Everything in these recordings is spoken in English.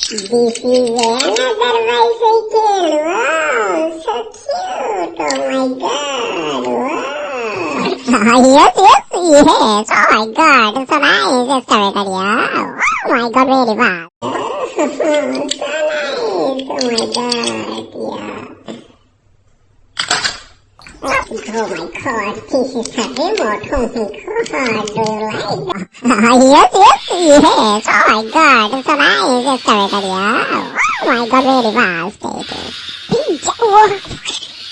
This is another bicycle. Wow, so cute. Oh my god. Wow. Yes. Oh my god. So nice. Excavator. Yeah. Oh my god, really fast. So nice. Oh my god. Yeah. Oh my god, this is a remote. Oh my god, do you like that? Yes. Oh my god, so nice. Excavator. Yeah. Oh my god, really fast.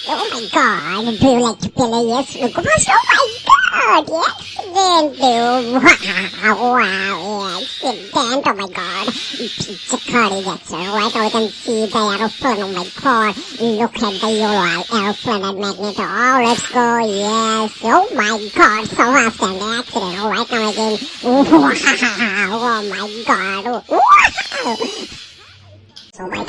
Oh my god, do you like to play? Yes, look at us. Oh my god, excellent. Wow, excellent. Oh my god. Pizza curry, that's right. Oh, we can see the aeroplane. Oh my god. Look at the yellow aeroplane and magnet. Oh, let's go. Yes. Oh my god, so fast and excellent. All right, now again. Wow. Oh my god. Wow. Oh my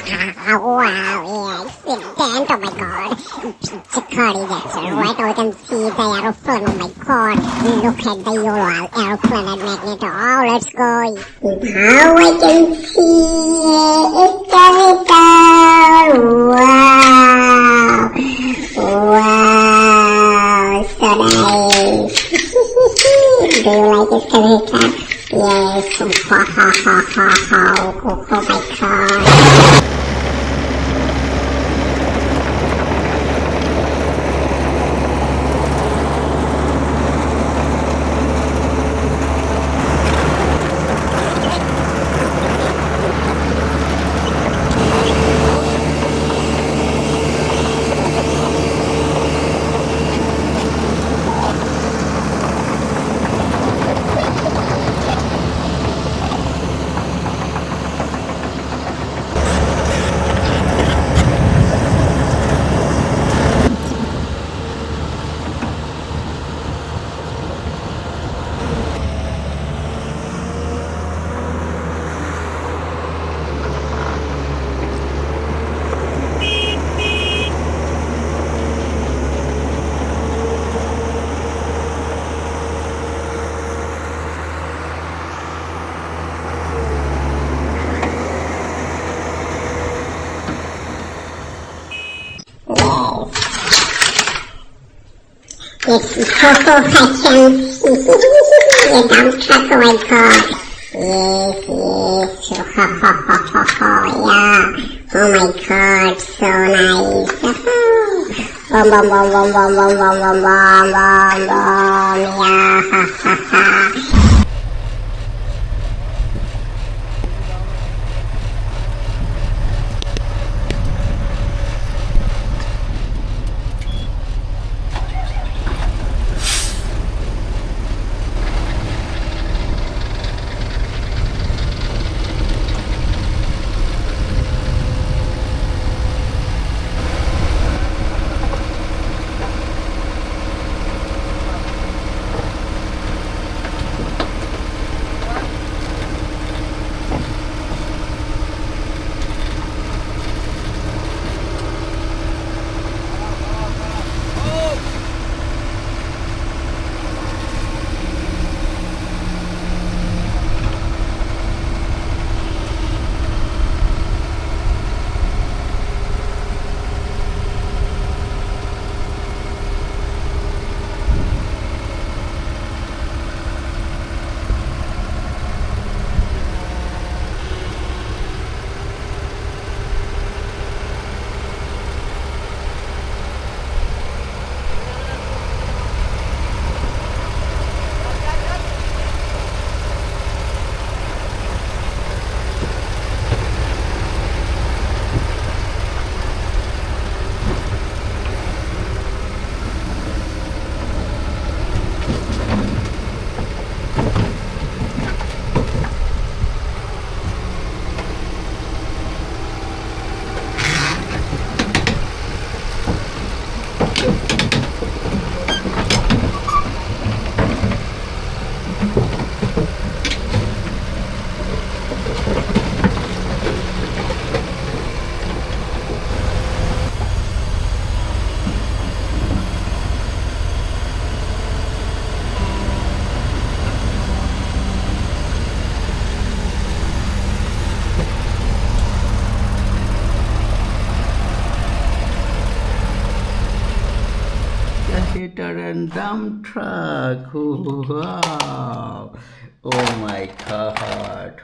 god, how the wow, excellent, oh my god, pizza curry, that's right, we can see the aeroplane, oh my god, look at the yellow aeroplane and magnet, oh, let's go, now I can see it, wow, so nice. Do you like excavator? Yes. Oh my god. Yes, I can see the dump truck, oh my god. Yes, yeah. Oh my god, so nice. Boom, yeah, excavator and dump truck. Wow. Oh my God.